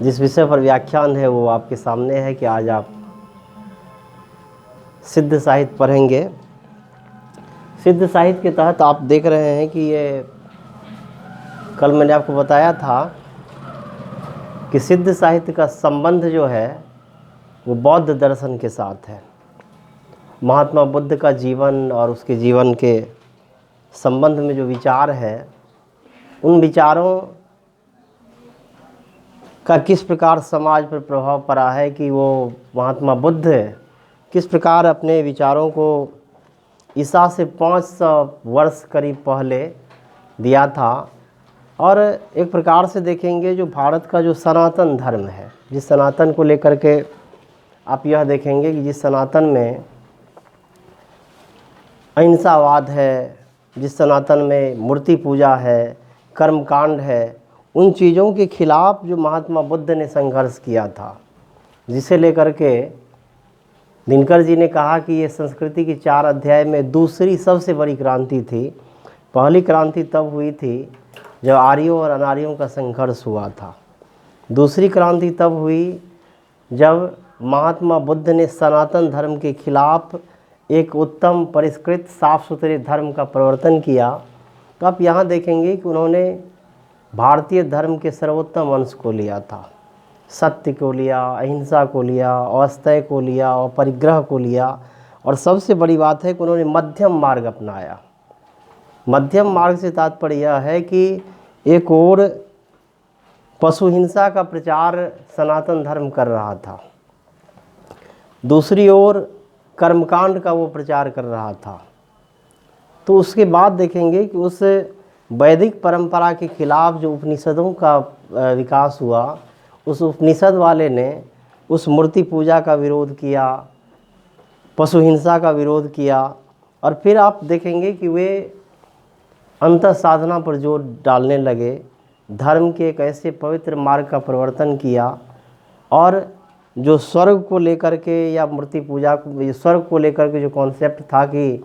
जिस विषय पर व्याख्यान है वो आपके सामने है कि आज आप सिद्ध साहित्य पढ़ेंगे। सिद्ध साहित्य के तहत आप देख रहे हैं कि ये कल मैंने आपको बताया था कि सिद्ध साहित्य का संबंध जो है वो बौद्ध दर्शन के साथ है। महात्मा बुद्ध का जीवन और उसके जीवन के संबंध में जो विचार है, उन विचारों का किस प्रकार समाज पर प्रभाव पड़ा है कि वो महात्मा बुद्ध किस प्रकार अपने विचारों को ईसा से 500 वर्ष करीब पहले दिया था। और एक प्रकार से देखेंगे जो भारत का जो सनातन धर्म है, जिस सनातन को लेकर के आप यह देखेंगे कि जिस सनातन में अहिंसावाद है, जिस सनातन में मूर्ति पूजा है, कर्मकांड है, उन चीज़ों के खिलाफ जो महात्मा बुद्ध ने संघर्ष किया था, जिसे लेकर के दिनकर जी ने कहा कि ये संस्कृति की 4 अध्याय में दूसरी सबसे बड़ी क्रांति थी। पहली क्रांति तब हुई थी जब आर्यों और अनार्यों का संघर्ष हुआ था। दूसरी क्रांति तब हुई जब महात्मा बुद्ध ने सनातन धर्म के खिलाफ एक उत्तम परिष्कृत साफ सुथरे धर्म का प्रवर्तन किया। तो आप यहाँ देखेंगे कि उन्होंने भारतीय धर्म के सर्वोत्तम अंश को लिया था, सत्य को लिया, अहिंसा को लिया, अस्थेय को लिया और परिग्रह को लिया। और सबसे बड़ी बात है कि उन्होंने मध्यम मार्ग अपनाया। मध्यम मार्ग से तात्पर्य यह है कि एक ओर पशु हिंसा का प्रचार सनातन धर्म कर रहा था, दूसरी ओर कर्मकांड का वो प्रचार कर रहा था। तो उसके बाद देखेंगे कि उस वैदिक परंपरा के खिलाफ जो उपनिषदों का विकास हुआ, उस उपनिषद वाले ने उस मूर्ति पूजा का विरोध किया, पशु हिंसा का विरोध किया। और फिर आप देखेंगे कि वे अंतः साधना पर जोर डालने लगे, धर्म के एक ऐसे पवित्र मार्ग का प्रवर्तन किया। और जो स्वर्ग को लेकर के या मूर्ति पूजा को, स्वर्ग को लेकर के जो कॉन्सेप्ट था कि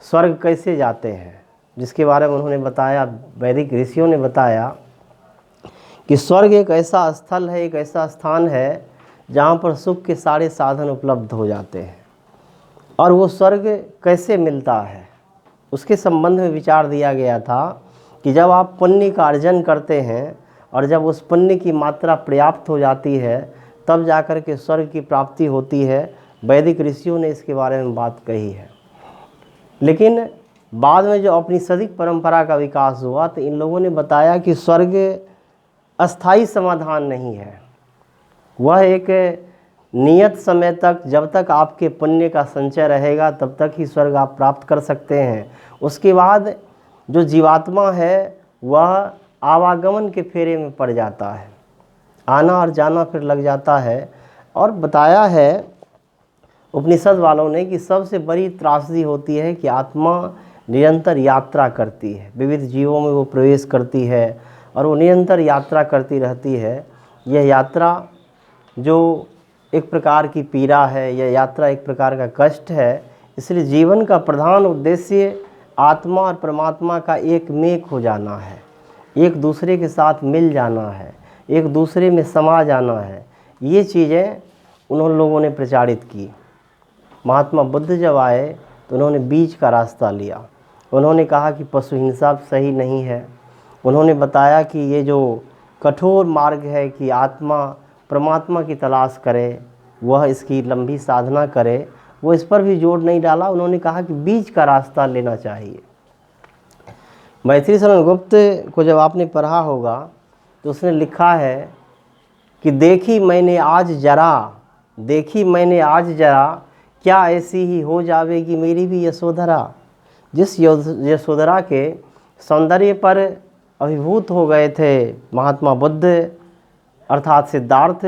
स्वर्ग कैसे जाते हैं, जिसके बारे में उन्होंने बताया, वैदिक ऋषियों ने बताया कि स्वर्ग एक ऐसा स्थल है, एक ऐसा स्थान है जहाँ पर सुख के सारे साधन उपलब्ध हो जाते हैं। और वो स्वर्ग कैसे मिलता है, उसके संबंध में विचार दिया गया था कि जब आप पुण्य का अर्जन करते हैं और जब उस पुण्य की मात्रा पर्याप्त हो जाती है, तब जाकर के स्वर्ग की प्राप्ति होती है। वैदिक ऋषियों ने इसके बारे में बात कही है। लेकिन बाद में जो औपनिषदिक परंपरा का विकास हुआ, तो इन लोगों ने बताया कि स्वर्ग अस्थाई समाधान नहीं है। वह एक नियत समय तक, जब तक आपके पुण्य का संचय रहेगा तब तक ही स्वर्ग आप प्राप्त कर सकते हैं। उसके बाद जो जीवात्मा है वह आवागमन के फेरे में पड़ जाता है, आना और जाना फिर लग जाता है। और बताया है उपनिषद वालों ने कि सबसे बड़ी त्रासदी होती है कि आत्मा निरंतर यात्रा करती है, विविध जीवों में वो प्रवेश करती है और वो निरंतर यात्रा करती रहती है। यह यात्रा जो एक प्रकार की पीड़ा है, यह यात्रा एक प्रकार का कष्ट है। इसलिए जीवन का प्रधान उद्देश्य आत्मा और परमात्मा का एक मेक हो जाना है, एक दूसरे के साथ मिल जाना है, एक दूसरे में समा जाना है। ये चीज़ें उन्होंने लोगों ने प्रचारित की। महात्मा बुद्ध जब आए तो उन्होंने बीच का रास्ता लिया। उन्होंने कहा कि पशु हिंसा सही नहीं है। उन्होंने बताया कि ये जो कठोर मार्ग है कि आत्मा परमात्मा की तलाश करे, वह इसकी लंबी साधना करे, वो इस पर भी जोर नहीं डाला। उन्होंने कहा कि बीच का रास्ता लेना चाहिए। मैथिली शरण गुप्त को जब आपने पढ़ा होगा तो उसने लिखा है कि देखी मैंने आज जरा, क्या ऐसी ही हो जावेगी मेरी भी यशोधरा। जिस यशोधरा के सौंदर्य पर अभिभूत हो गए थे महात्मा बुद्ध अर्थात सिद्धार्थ,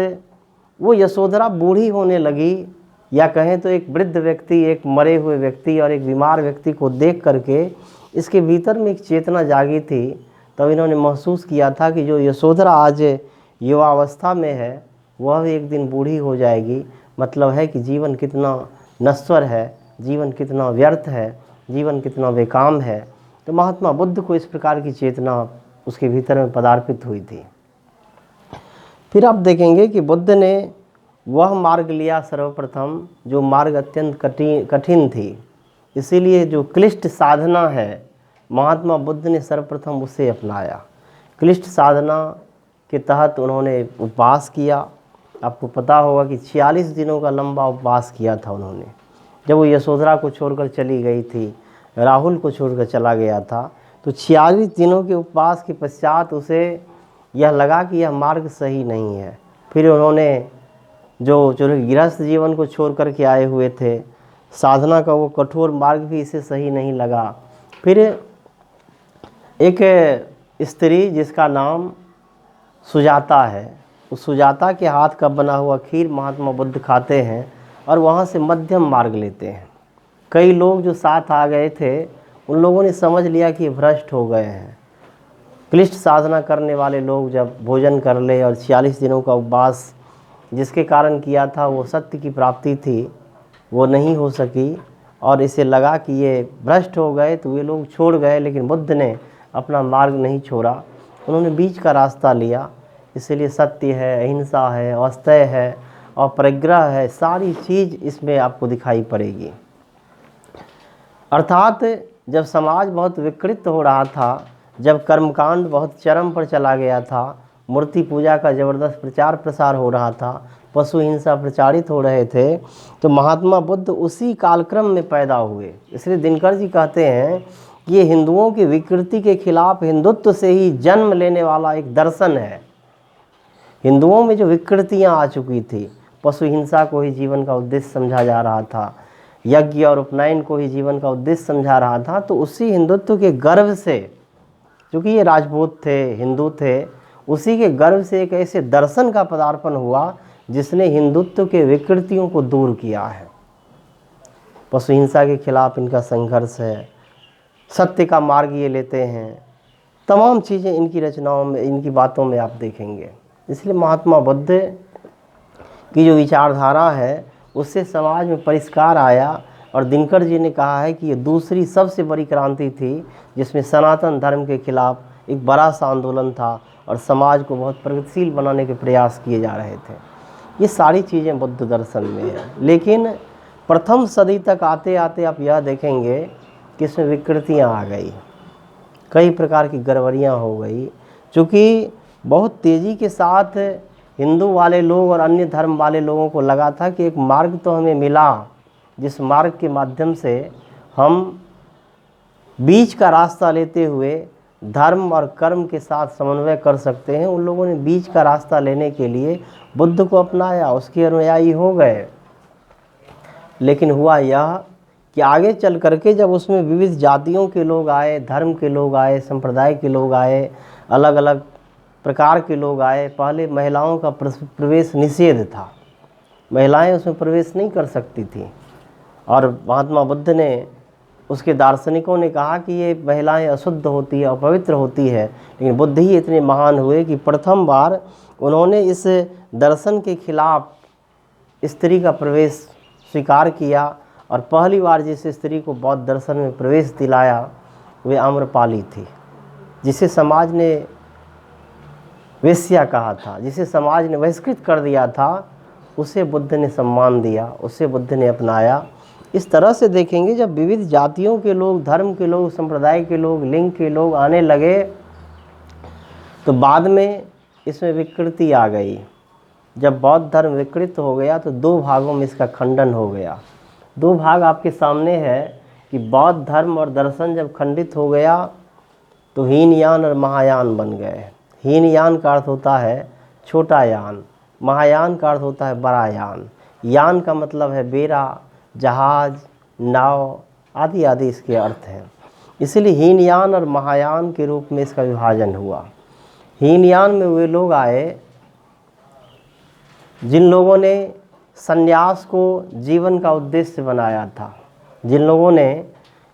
वो यशोधरा बूढ़ी होने लगी, या कहें तो एक वृद्ध व्यक्ति, एक मरे हुए व्यक्ति और एक बीमार व्यक्ति को देख करके इसके भीतर में एक चेतना जागी थी। तब इन्होंने महसूस किया था कि जो यशोधरा आज युवावस्था में है वह भी एक दिन बूढ़ी हो जाएगी। मतलब है कि जीवन कितना नश्वर है, जीवन कितना व्यर्थ है, जीवन कितना बेकाम है। तो महात्मा बुद्ध को इस प्रकार की चेतना उसके भीतर में पदार्पित हुई थी। फिर आप देखेंगे कि बुद्ध ने वह मार्ग लिया सर्वप्रथम जो मार्ग अत्यंत कठिन थी, इसीलिए जो क्लिष्ट साधना है महात्मा बुद्ध ने सर्वप्रथम उसे अपनाया। क्लिष्ट साधना के तहत उन्होंने उपवास किया। आपको पता होगा कि 46 दिनों का लंबा उपवास किया था उन्होंने। जब वो यशोधरा को छोड़कर चली गई थी, राहुल को छोड़कर चला गया था, तो 46 दिनों के उपवास के पश्चात उसे यह लगा कि यह मार्ग सही नहीं है। फिर उन्होंने जो गृहस्थ जीवन को छोड़ कर के आए हुए थे, साधना का वो कठोर मार्ग भी इसे सही नहीं लगा। फिर एक स्त्री जिसका नाम सुजाता है, उस सुजाता के हाथ का बना हुआ खीर महात्मा बुद्ध खाते हैं और वहाँ से मध्यम मार्ग लेते हैं। कई लोग जो साथ आ गए थे उन लोगों ने समझ लिया कि भ्रष्ट हो गए हैं। क्लिष्ट साधना करने वाले लोग जब भोजन कर ले और 46 दिनों का उपवास जिसके कारण किया था वो सत्य की प्राप्ति थी, वो नहीं हो सकी और इसे लगा कि ये भ्रष्ट हो गए, तो वे लोग छोड़ गए। लेकिन बुद्ध ने अपना मार्ग नहीं छोड़ा, उन्होंने बीच का रास्ता लिया। इसलिए सत्य है, अहिंसा है, औस्तेय है और परिग्रह है, सारी चीज़ इसमें आपको दिखाई पड़ेगी। अर्थात जब समाज बहुत विकृत हो रहा था, जब कर्मकांड बहुत चरम पर चला गया था, मूर्ति पूजा का ज़बरदस्त प्रचार प्रसार हो रहा था, पशु हिंसा प्रचारित हो रहे थे, तो महात्मा बुद्ध उसी कालक्रम में पैदा हुए। इसलिए दिनकर जी कहते हैं कि ये हिंदुओं की विकृति के खिलाफ हिंदुत्व से ही जन्म लेने वाला एक दर्शन है। हिंदुओं में जो विकृतियाँ आ चुकी थी, पशु हिंसा को ही जीवन का उद्देश्य समझा जा रहा था, यज्ञ और उपनयन को ही जीवन का उद्देश्य समझा रहा था, तो उसी हिंदुत्व के गर्व से, क्योंकि ये राजपूत थे, हिंदू थे, उसी के गर्व से एक ऐसे दर्शन का पदार्पण हुआ जिसने हिंदुत्व के विकृतियों को दूर किया है। पशु हिंसा के खिलाफ इनका संघर्ष है, सत्य का मार्ग ये लेते हैं, तमाम चीज़ें इनकी रचनाओं में, इनकी बातों में आप देखेंगे। इसलिए महात्मा बुद्ध की जो विचारधारा है उससे समाज में परिष्कार आया। और दिनकर जी ने कहा है कि ये दूसरी सबसे बड़ी क्रांति थी जिसमें सनातन धर्म के खिलाफ एक बड़ा सा आंदोलन था और समाज को बहुत प्रगतिशील बनाने के प्रयास किए जा रहे थे। ये सारी चीज़ें बुद्ध दर्शन में हैं। लेकिन प्रथम सदी तक आते आते आप यह देखेंगे कि इसमें विकृतियाँ आ गई, कई प्रकार की गड़बड़ियाँ हो गई, क्योंकि बहुत तेज़ी के साथ हिंदू वाले लोग और अन्य धर्म वाले लोगों को लगा था कि एक मार्ग तो हमें मिला जिस मार्ग के माध्यम से हम बीच का रास्ता लेते हुए धर्म और कर्म के साथ समन्वय कर सकते हैं। उन लोगों ने बीच का रास्ता लेने के लिए बुद्ध को अपनाया, उसके अनुयायी हो गए। लेकिन हुआ यह कि आगे चल करके जब उसमें विविध जातियों के लोग आए, धर्म के लोग आए, संप्रदाय के लोग आए, अलग अलग प्रकार के लोग आए, पहले महिलाओं का प्रवेश निषेध था, महिलाएं उसमें प्रवेश नहीं कर सकती थी। और महात्मा बुद्ध ने, उसके दार्शनिकों ने कहा कि ये महिलाएं अशुद्ध होती है, अपवित्र होती है। लेकिन बुद्ध ही इतने महान हुए कि प्रथम बार उन्होंने इस दर्शन के खिलाफ स्त्री का प्रवेश स्वीकार किया और पहली बार जिस स्त्री को बौद्ध दर्शन में प्रवेश दिलाया वे आम्रपाली थी, जिसे समाज ने वेश्या कहा था, जिसे समाज ने बहिष्कृत कर दिया था, उसे बुद्ध ने सम्मान दिया, उसे बुद्ध ने अपनाया। इस तरह से देखेंगे जब विविध जातियों के लोग, धर्म के लोग, संप्रदाय के लोग, लिंग के लोग आने लगे तो बाद में इसमें विकृति आ गई। जब बौद्ध धर्म विकृत हो गया तो दो भागों में इसका खंडन हो गया। दो भाग आपके सामने है कि बौद्ध धर्म और दर्शन जब खंडित हो गया तो हीनयान और महायान बन गए। हीनयान का अर्थ होता है छोटा यान, महायान का अर्थ होता है बड़ा यान। यान का मतलब है बेड़ा, जहाज, नाव आदि आदि इसके अर्थ हैं। इसलिए हीनयान और महायान के रूप में इसका विभाजन हुआ। हीनयान में वे लोग आए जिन लोगों ने संन्यास को जीवन का उद्देश्य बनाया था, जिन लोगों ने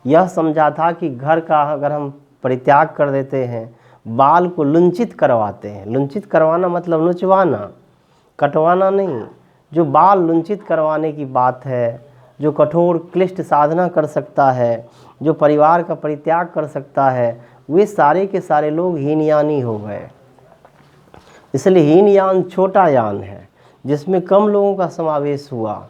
यह समझा था कि घर का अगर हम परित्याग कर देते हैं, बाल को लुंचित करवाते हैं। लुंचित करवाना मतलब नुचवाना, कटवाना नहीं। जो बाल लुंचित करवाने की बात है, जो कठोर क्लिष्ट साधना कर सकता है, जो परिवार का परित्याग कर सकता है, वे सारे के सारे लोग हीनयानी हो गए। इसलिए हीनयान छोटा यान है जिसमें कम लोगों का समावेश हुआ,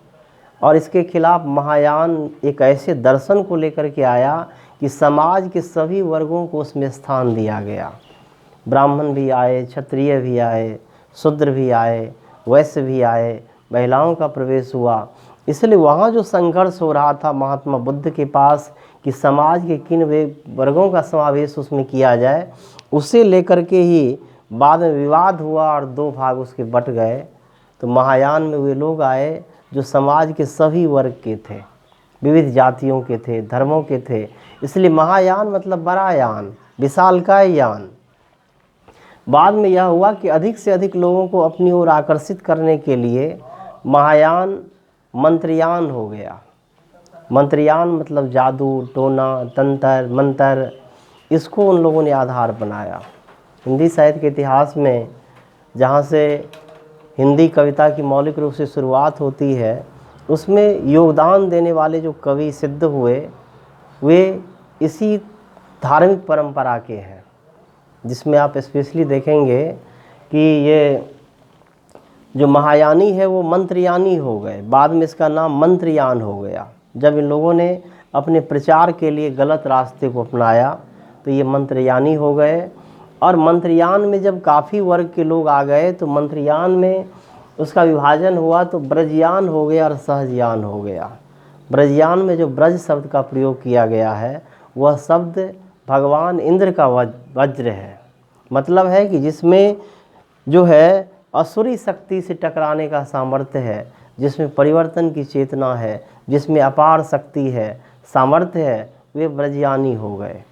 और इसके खिलाफ महायान एक ऐसे दर्शन को लेकर के आया कि समाज के सभी वर्गों को उसमें स्थान दिया गया। ब्राह्मण भी आए, क्षत्रिय भी आए, शूद्र भी आए, वैश्य भी आए, महिलाओं का प्रवेश हुआ। इसलिए वहाँ जो संघर्ष हो रहा था महात्मा बुद्ध के पास कि समाज के किन वर्गों का समावेश उसमें किया जाए, उसे लेकर के ही बाद में विवाद हुआ और दो भाग उसके बट गए। तो महायान में वे लोग आए जो समाज के सभी वर्ग के थे, विविध जातियों के थे, धर्मों के थे। इसलिए महायान मतलब बड़ा यान, विशालकाय यान। बाद में यह हुआ कि अधिक से अधिक लोगों को अपनी ओर आकर्षित करने के लिए महायान मंत्रयान हो गया। मंत्रयान मतलब जादू, टोना, तंत्र, मंत्र, इसको उन लोगों ने आधार बनाया। हिंदी साहित्य के इतिहास में जहाँ से हिंदी कविता की मौलिक रूप से शुरुआत होती है, उसमें योगदान देने वाले जो कवि सिद्ध हुए वे इसी धार्मिक परंपरा के हैं, जिसमें आप स्पेशली देखेंगे कि ये जो महायानी है वो मंत्रयानी हो गए। बाद में इसका नाम मंत्रयान हो गया। जब इन लोगों ने अपने प्रचार के लिए गलत रास्ते को अपनाया तो ये मंत्रयानी हो गए। और मंत्रयान में जब काफ़ी वर्ग के लोग आ गए तो मंत्रयान में उसका विभाजन हुआ तो ब्रजयान हो गया और सहजयान हो गया। ब्रजयान में जो ब्रज शब्द का प्रयोग किया गया है वह शब्द भगवान इंद्र का वज्र है। मतलब है कि जिसमें जो है असुरी शक्ति से टकराने का सामर्थ्य है, जिसमें परिवर्तन की चेतना है, जिसमें अपार शक्ति है, सामर्थ्य है, वे ब्रजयानी हो गए।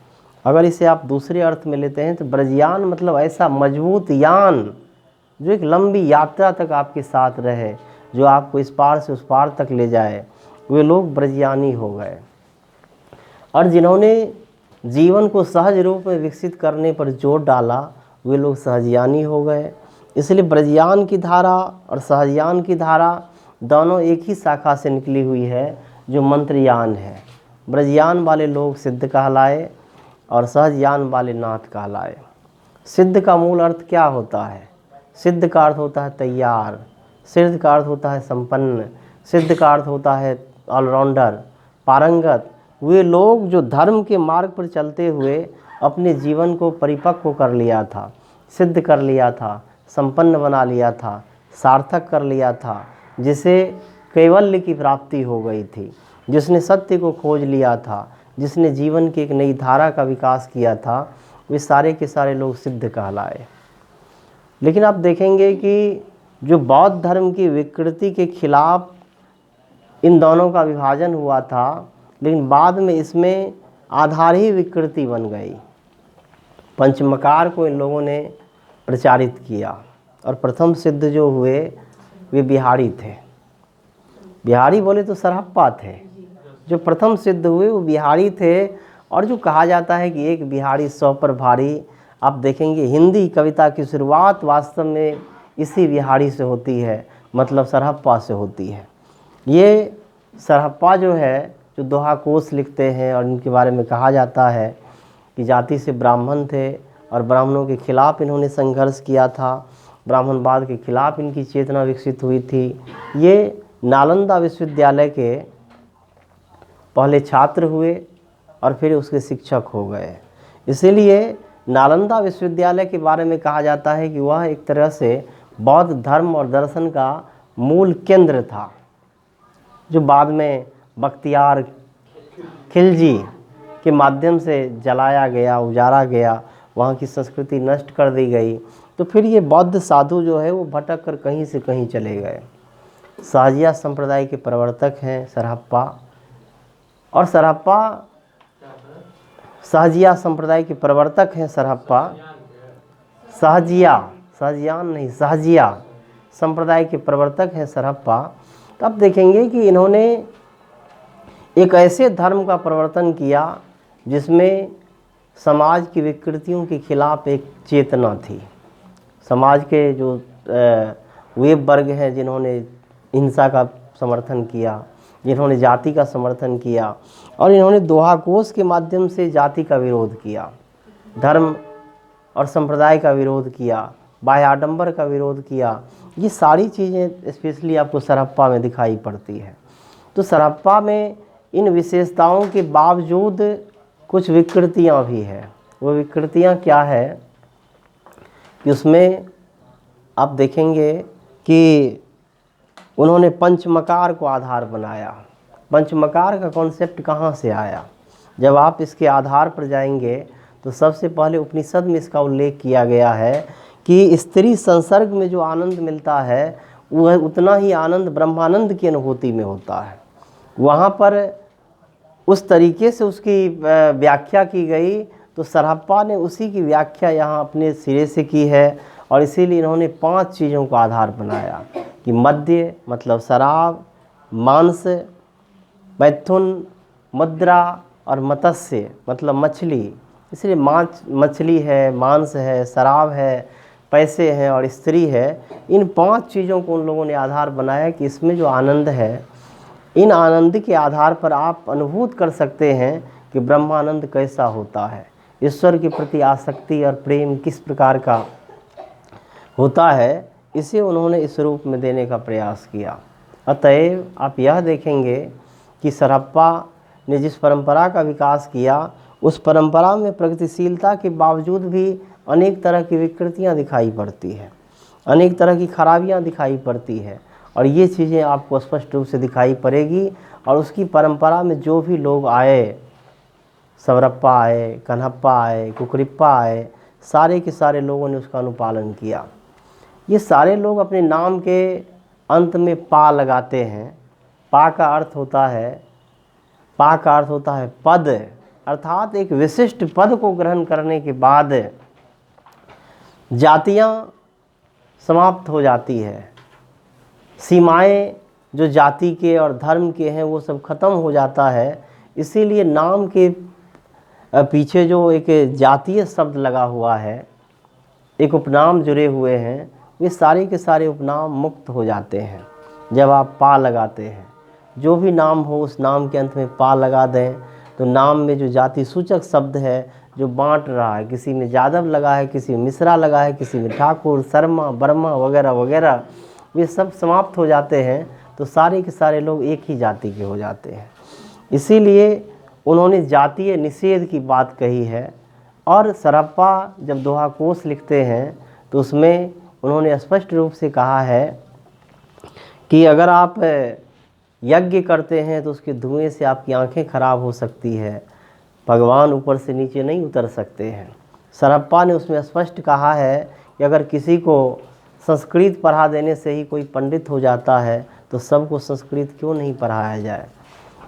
अगर इसे आप दूसरे अर्थ में लेते हैं तो ब्रजयान मतलब ऐसा मजबूत यान जो एक लंबी यात्रा तक आपके साथ रहे, जो आपको इस पार से उस पार तक ले जाए, वे लोग ब्रजयानी हो गए। और जिन्होंने जीवन को सहज रूप में विकसित करने पर जोर डाला वे लोग सहजयानी हो गए। इसलिए ब्रजयान की धारा और सहजयान की धारा दोनों एक ही शाखा से निकली हुई है जो मंत्रयान है। ब्रजयान वाले लोग सिद्ध कहलाए और सहजयान वाले नाथ कहलाए। सिद्ध का मूल अर्थ क्या होता है? सिद्ध का अर्थ होता है तैयार, सिद्ध का अर्थ होता है संपन्न, सिद्ध का अर्थ होता है ऑलराउंडर, पारंगत। वे लोग जो धर्म के मार्ग पर चलते हुए अपने जीवन को परिपक्व कर लिया था, सिद्ध कर लिया था, संपन्न बना लिया था, सार्थक कर लिया था, जिसे कैवल्य की प्राप्ति हो गई थी, जिसने सत्य को खोज लिया था, जिसने जीवन की एक नई धारा का विकास किया था, वे सारे के सारे लोग सिद्ध कहलाए। लेकिन आप देखेंगे कि जो बौद्ध धर्म की विकृति के खिलाफ इन दोनों का विभाजन हुआ था, लेकिन बाद में इसमें आधार ही विकृति बन गई। पंचमकार को इन लोगों ने प्रचारित किया और प्रथम सिद्ध जो हुए वे बिहारी थे। बिहारी बोले तो सरहप्पा थे। जो प्रथम सिद्ध हुए वो बिहारी थे। और जो कहा जाता है कि एक बिहारी 100 पर भारी, आप देखेंगे हिंदी कविता की शुरुआत वास्तव में इसी बिहारी से होती है, मतलब सरहप्पा से होती है। ये सरहप्पा जो है, जो दोहा कोश लिखते हैं और इनके बारे में कहा जाता है कि जाति से ब्राह्मण थे और ब्राह्मणों के खिलाफ इन्होंने संघर्ष किया था, ब्राह्मणवाद के खिलाफ इनकी चेतना विकसित हुई थी। ये नालंदा विश्वविद्यालय के पहले छात्र हुए और फिर उसके शिक्षक हो गए। इसीलिए नालंदा विश्वविद्यालय के बारे में कहा जाता है कि वह एक तरह से बौद्ध धर्म और दर्शन का मूल केंद्र था, जो बाद में बख्तियार खिलजी के माध्यम से जलाया गया, उजाड़ा गया, वहाँ की संस्कृति नष्ट कर दी गई। तो फिर ये बौद्ध साधु जो है वो भटक कर कहीं से कहीं चले गए। सहजिया संप्रदाय के प्रवर्तक हैं सरहप्पा, और सरहप्पा सहजिया संप्रदाय के प्रवर्तक हैं सरहप्पा। सहजियान नहीं, सहजिया संप्रदाय के प्रवर्तक हैं सरहप्पा। तब देखेंगे कि इन्होंने एक ऐसे धर्म का प्रवर्तन किया जिसमें समाज की विकृतियों के खिलाफ एक चेतना थी। समाज के जो वे वर्ग हैं जिन्होंने हिंसा का समर्थन किया, जिन्होंने जाति का समर्थन किया, और इन्होंने दोहा कोश के माध्यम से जाति का विरोध किया, धर्म और संप्रदाय का विरोध किया, बाह्य आडंबर का विरोध किया। ये सारी चीज़ें स्पेशली आपको सरहप्पा में दिखाई पड़ती है। तो सरहप्पा में इन विशेषताओं के बावजूद कुछ विकृतियाँ भी हैं। वो विकृतियाँ क्या है कि उसमें आप देखेंगे कि उन्होंने पंचमकार को आधार बनाया। पंचमकार का कॉन्सेप्ट कहाँ से आया? जब आप इसके आधार पर जाएंगे तो सबसे पहले उपनिषद में इसका उल्लेख किया गया है कि स्त्री संसर्ग में जो आनंद मिलता है वह उतना ही आनंद ब्रह्मानंद की अनुभूति में होता है। वहाँ पर उस तरीके से उसकी व्याख्या की गई, तो सरहप्पा ने उसी की व्याख्या यहाँ अपने सिरे से की है। और इसीलिए इन्होंने 5 चीज़ों को आधार बनाया कि मद्य मतलब शराब, मांस, मैथुन, मुद्रा और मत्स्य मतलब मछली। इसलिए मछली है, मांस है, शराब है, पैसे हैं और स्त्री है। इन 5 चीज़ों को उन लोगों ने आधार बनाया कि इसमें जो आनंद है, इन आनंद के आधार पर आप अनुभूत कर सकते हैं कि ब्रह्मानंद कैसा होता है, ईश्वर के प्रति आसक्ति और प्रेम किस प्रकार का होता है। इसे उन्होंने इस रूप में देने का प्रयास किया। अतएव आप यह देखेंगे कि सरहप्पा ने जिस परंपरा का विकास किया, उस परंपरा में प्रगतिशीलता के बावजूद भी अनेक तरह की विकृतियां दिखाई पड़ती है, अनेक तरह की खराबियां दिखाई पड़ती है। और ये चीज़ें आपको स्पष्ट रूप से दिखाई पड़ेगी। और उसकी परंपरा में जो भी लोग आए, सवरप्पा आए, कन्हप्पा आए, कुकरिप्पा आए, सारे के सारे लोगों ने उसका अनुपालन किया। ये सारे लोग अपने नाम के अंत में पा लगाते हैं। पा का अर्थ होता है पद, अर्थात एक विशिष्ट पद को ग्रहण करने के बाद जातियां समाप्त हो जाती है। सीमाएं जो जाति के और धर्म के हैं वो सब खत्म हो जाता है। इसीलिए नाम के पीछे जो एक जातीय शब्द लगा हुआ है, एक उपनाम जुड़े हुए हैं, वे सारे के सारे उपनाम मुक्त हो जाते हैं जब आप पा लगाते हैं। जो भी नाम हो उस नाम के अंत में पा लगा दें तो नाम में जो जाति सूचक शब्द है जो बांट रहा है, किसी में यादव लगा है, किसी में मिश्रा लगा है, किसी में ठाकुर, शर्मा, वर्मा वगैरह वगैरह, वे सब समाप्त हो जाते हैं। तो सारे के सारे लोग एक ही जाति के हो जाते हैं। इसीलिए उन्होंने जातीय निषेध की बात कही है। और सरहप्पा जब दोहा कोश लिखते हैं तो उसमें उन्होंने स्पष्ट रूप से कहा है कि अगर आप यज्ञ करते हैं तो उसके धुएं से आपकी आंखें खराब हो सकती है, भगवान ऊपर से नीचे नहीं उतर सकते हैं। सरहप्पा ने उसमें स्पष्ट कहा है कि अगर किसी को संस्कृत पढ़ा देने से ही कोई पंडित हो जाता है तो सबको संस्कृत क्यों नहीं पढ़ाया जाए।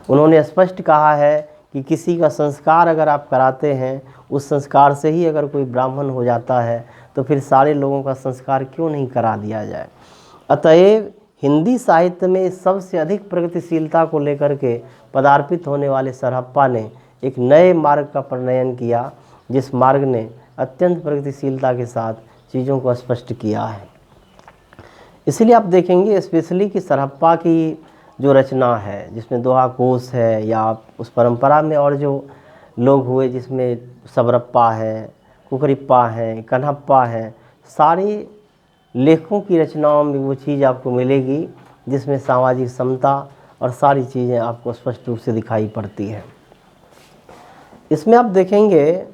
उन्होंने स्पष्ट कहा है कि किसी का संस्कार अगर आप कराते हैं, उस संस्कार से ही अगर कोई ब्राह्मण हो जाता है तो फिर सारे लोगों का संस्कार क्यों नहीं करा दिया जाए। अतएव हिंदी साहित्य में सबसे अधिक प्रगतिशीलता को लेकर के पदार्पित होने वाले सरहप्पा ने एक नए मार्ग का प्रणयन किया, जिस मार्ग ने अत्यंत प्रगतिशीलता के साथ चीज़ों को स्पष्ट किया है। इसलिए आप देखेंगे स्पेशली कि सरहप्पा की जो रचना है जिसमें दोहा कोश है, या उस परंपरा में और जो लोग हुए जिसमें सवरप्पा है, कुकरिप्पा है, कन्हप्पा है, सारे लेखकों की रचनाओं में वो चीज़ आपको मिलेगी जिसमें सामाजिक समता और सारी चीज़ें आपको स्पष्ट रूप से दिखाई पड़ती है। इसमें आप देखेंगे